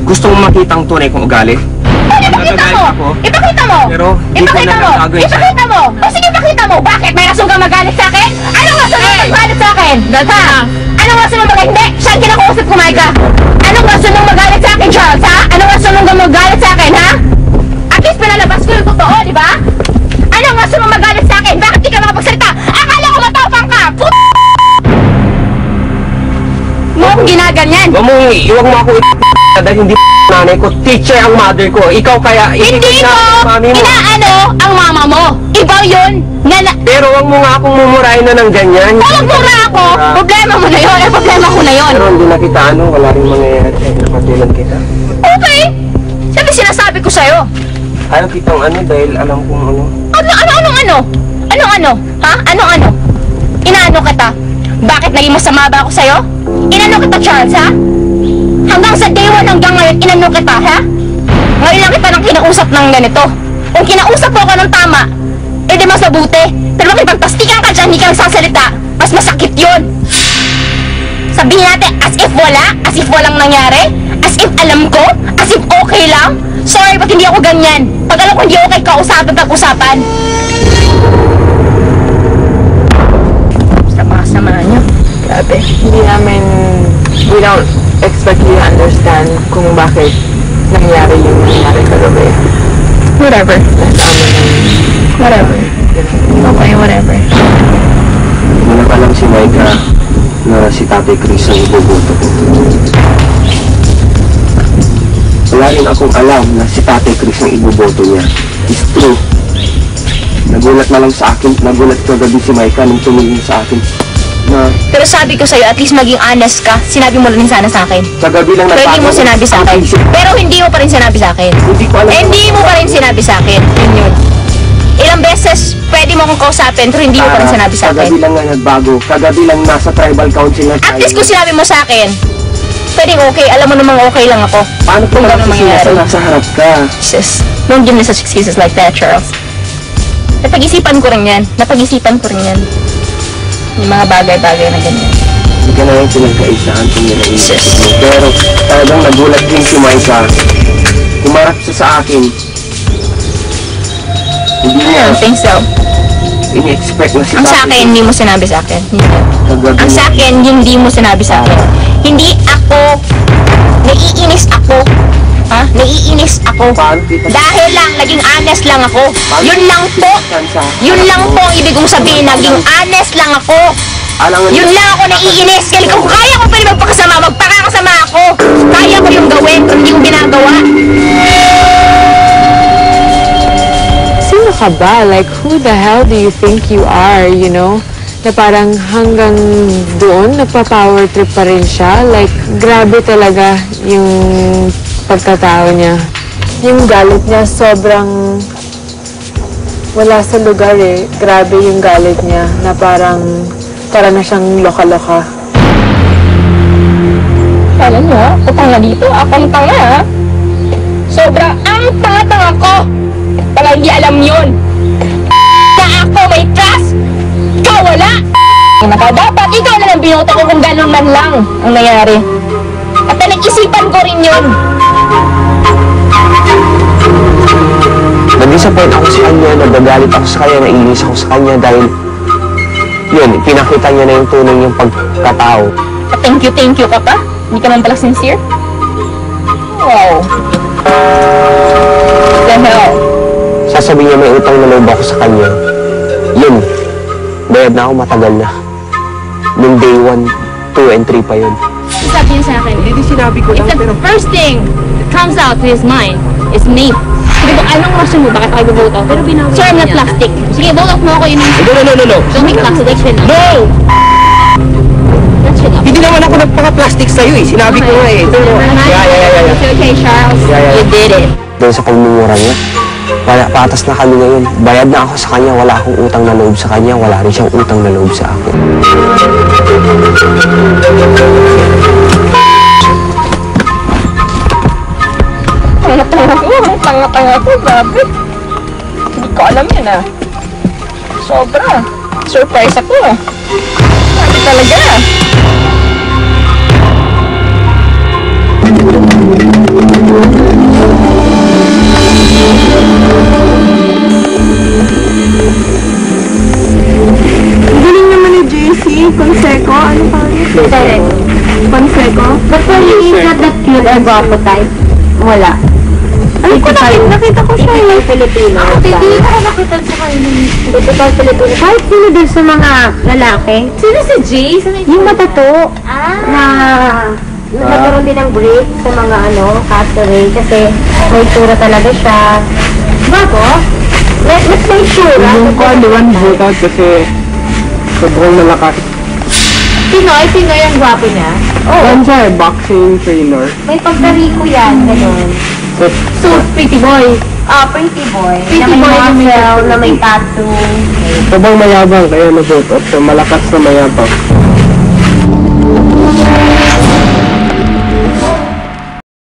gusto mong makita ang tunay kong ugali? Ipakita mo! Ipakita mo! Pero di ko Ipakita na mo! gagawin sa'yo. Ipakita mo! O sige, ipakita mo! Bakit? May rason kang magalit sa akin? Anong rason mong magalit sa akin? Ha? Anong rason mong magalit? Hindi! Siya ang kinakausap ko, Micah! Anong rason mong magalit sa akin, Charles, ha? Anong rason mong magalit sa akin, ha? At least pinalabas ko yung totoo, di ba? Anong rason mong magalit sa akin? Bakit di ka makapagsalita? Akala ko matapang ka! Mo akong ginaganyan! Iwag mo ako dahil hindi nanay ko, teacher ang mother ko. Ikaw kaya Hindi mo mami mo. inaano ang mama mo. Iba yun. Pero wag mo nga akong mumurahin na ng ganyan. Kung magmura ako, problema mo na yun. Problema ko na yun. Pero hindi na kita wala rin mangyayari kahit napatulan kita. Okay. Sabi sinasabi ko sa'yo. Ayaw kitang dahil alam kong Ano? Ha? Ano? Inaano kita? Bakit naging masama ba ako sa'yo? Inano kita, Charles, ha? Hanggang sa day 1 hanggang ngayon, inano kita, ha? Ngayon lang kita nang kinausap ng ganito. Kung kinausap ko ng tama, di mas mabuti. Pero makipagpastikan ka dyan, hindi ka nagsasalita, mas masakit yun. Sabihin natin, as if walang nangyari, as if alam ko, as if okay lang. Sorry, ba't hindi ako ganyan? Pag alam ko hindi okay, pag-usapan. Sama niyo. Grabe. We don't expect you to understand kung bakit nangyari yung nangyari kagabi. Whatever. Okay, whatever. Wala pa lang si Micah na si Tatay Chris ang ibubuto ko. Wala rin akong alam na si Tatay Chris ang ibuboto niya. It's true. Nagulat kagabi si Micah nung tumingin sa akin na Pero sabi ko sa'yo, at least maging honest ka. Sinabi mo rin sana sa akin. kagabi lang Pero hindi mo sinabi sa akin. Pero hindi mo pa rin sinabi sa akin. Hindi ko alam. Hindi mo pa rin sinabi sa akin. Yun. Ilang beses pwede mo akong kausapin pero hindi mo pa rin sinabi sa Kagabi akin. lang nga nagbago. Kagabi lang nasa tribal council na At tayo. least kung sinabi mo sa akin, pwedeng okay. Alam mo namang okay lang ako. Paano kung Kung gano'n mangyayari? nasa harap ka? Sis, don't give me such excuses like that, Charles. Napag-isipan ko rin yan. Yung mga bagay-bagay na ganyan. Hindi ka na yung pinagkaisahan kung yun ang inisip mo. Pero talagang nagulat din si Micah. Kumarap siya sa akin. Hindi I niya don't think so. ini-expect na si Ang sa Tatay. akin, hindi mo sinabi sa akin. Kagabi Ang sa akin, hindi mo sinabi sa akin. Hindi ako, naiinis ako. Ha? Naiinis ako. Paano kita Dahil lang, naging honest lang ako. Yun lang po. Yun lang po ang ibig kong sabihin. Naging honest lang ako. alangan Yun lang ako naiinis. Kaya kung kaya ko pwede magpakasama ako. Kaya ko yung gawin, pero hindi ko ginagawa. Sino ka ba? Like, who the hell do you think you are, you know? Na parang hanggang doon, nagpa-power trip pa rin siya. Like, grabe talaga yung pagkatao niya. Yung galit niya, sobrang wala sa lugar eh. Grabe yung galit niya na para na siyang loka-loka. Alam niyo, ako tanga dito. Ako ang tanga, ha? Sobra ang tanga-tanga ko. Pala hindi alam yun. Na ako may trust. Ikaw wala. Dapat ikaw na lang binuto ko kung gano'n man lang ang nangyari. At nag-isipan ko rin yun. Nag-disappoint ako sa kanya, nagagalit ako sa kanya, naiinis ako sa kanya dahil yun, pinakita niya na yung tunay niyang pagkatao. Thank you ka pa? Hindi ka man pala sincere? Wow. The hell? Sasabihin niya may utang na loob ako sa kanya. Yun, bayad na ako matagal na. Nung day 1, 2, and 3 pa yun. Sabihin sa akin, Hindi sinabi ko if the first thing that comes out to his mind is me. Sabi ko, anong rason mo? Bakit ako i-vote out? Pero binawi Sir, I'm not plastic. Sige, vote out mo ako yun. No. Don't make plastic. No! That's it. Hindi naman ako nagpaka-plastic sa'yo eh. Sinabi ko nga eh. Pero, yeah. Okay, Charles. Yeah. You did it. Doon sa pagmumura niya, patas na kami ngayon. Bayad na ako sa kanya, wala akong utang na loob sa kanya, wala rin siyang utang na loob sa akin. Tanga-tanga ko, grabe. Hindi ko alam yan ah. Sobra. Surprise ako ah. Grabe talaga. Direct. Fonseca? But for you, he's not that cute or guapo type. Wala. Ay, nakita ko siya yung Filipino. Hindi ko nakita sa kanya. Typical Filipino. Kahit sino din sa mga lalaki. Sino si Jay? Yung matato. Na nagkaroon din ng break sa mga castaway. Kasi may tura talaga siya. Bago? Let's make sure. Yung ko, liwan vote kasi sobrang malakas. Sino yung gwapo niya? Yan siya, boxing trainer. May pagkariko yan, gano'n. So, pretty boy. Pretty boy. Pretty na may boy na may muscle, na may tattoo. Sobrang mayabang kaya na-vote up. So, malakas na mayabang.